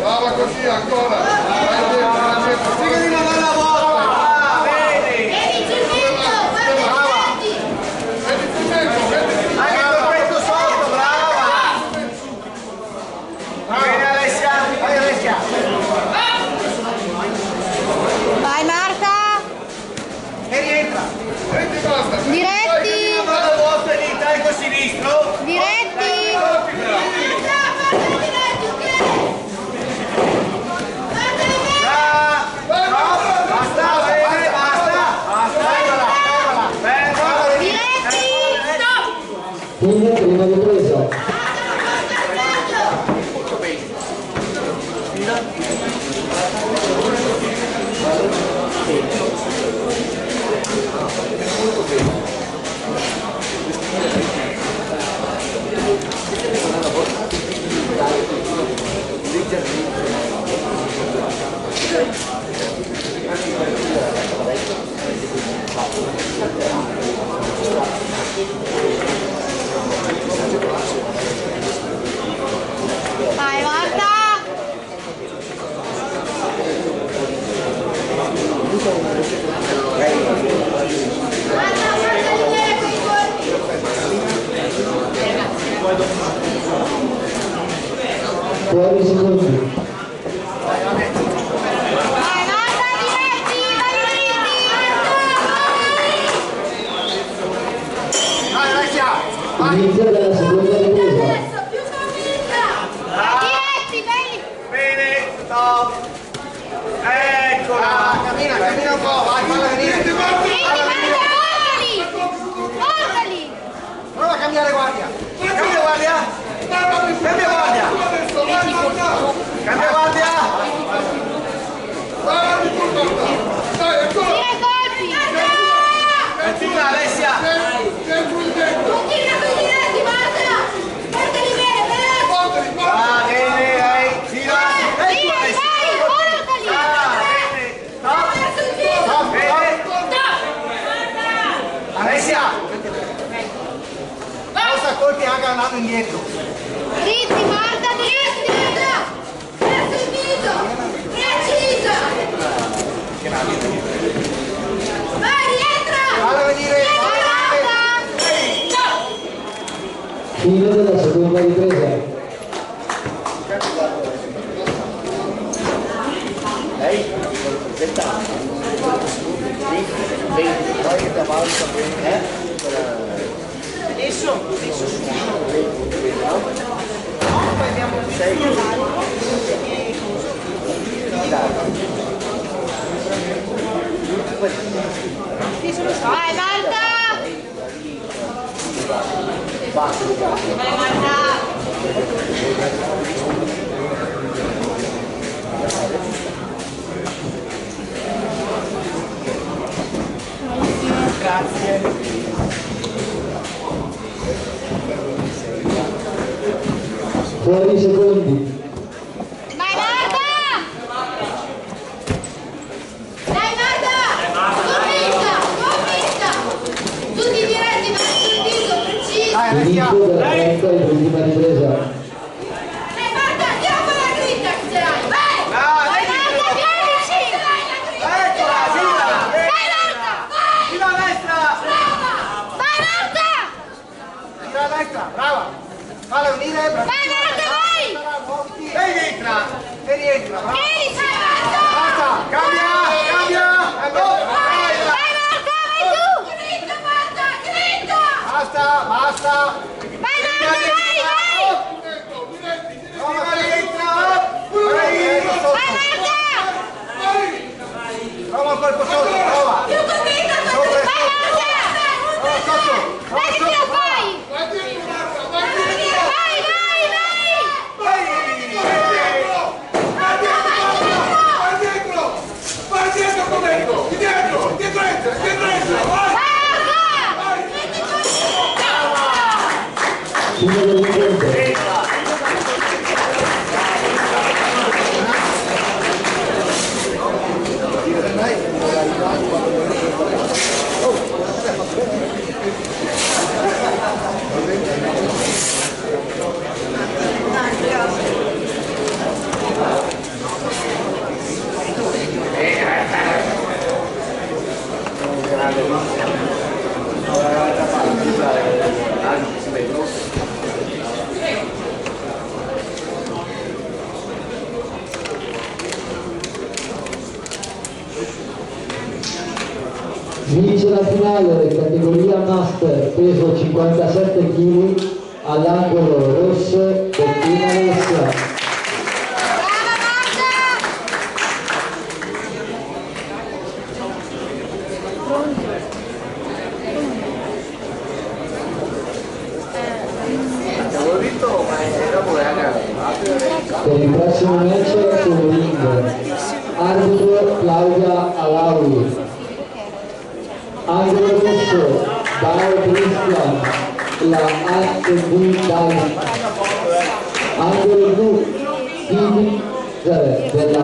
Brava così ancora. Vai Marta! E rientra! Diretti! Una volta lì, taglio sinistro! Diretti! Quindi prima ripresa. Vai Marta! Fuori secondi. Vai Marta, diretti! Vai dritti! Inizia dalla seconda ripresa. Diretti, belli! Bene, stop! Eccola! Cammina, cammina un po', vai, falla venire! Dritti, Marta, portali! Portali! Prova a cambiare guardia! Cambia guardia! Cambia guardia! Cambia guardia! Tira colpi! Continua Alessia! Continua con i diretti, Marta! Portali bene, bene! Va bene, vai! Tira! Vai, portali! Bene! Stop! Stop! Bene! Alessia! Basta colpi anche andando indietro! Dritti, Marta, dritti! Verso il dito! Precisa! Vai, rientra! Falla venire! Vai, Marta! Fine della seconda ripresa. Adesso poi abbiamo Vai, Marta! Vai, Marta! grazie. Fuori secondi. Vai, Marta! Dai, Marta! Convinta! Convinta! Tutti diretti, verso il dito, preciso! Inizio della quarta e ultima ripresa. Marta, andiamo con la grinta che ce l'hai! Vai! Vai, Marta, vienici! Eccola, gira! Vai, Marta! Vai! Gira a destra! Brava! Vai, Marta! Gira a destra, brava! Falla venire, brava! Vai, Marta, vai! E rientra! E rientra, brava! Vienici, Marta! Basta, cambia, cambia! Allora, Vai, vai! Marta, vai tu! Grinta, Marta, grinta! Basta, basta! Vai, Marta, vai, vai! Prova che rientra! Vai! Vai, Marta! Prova un colpo sotto, prova! Più convinta, Sopra e vai, sotto! Marta! Prova sotto! Dai che ce la fai! Vai dietro, Marta, vai Vai, dietro! vai, vai! Vai! Vai dietro! Vai dietro con dietro! Dietro! Dietro entra! Dietro entra! Vai! Marta! Vai! Vince la finale categoria Master, peso 57 kg, all'angolo rosso Bettina Alessia. Per il prossimo match sul ring, arbitro Claudia Alaui, angolo rosso Bao Cristian, la HB Dai, angolo blu Didi della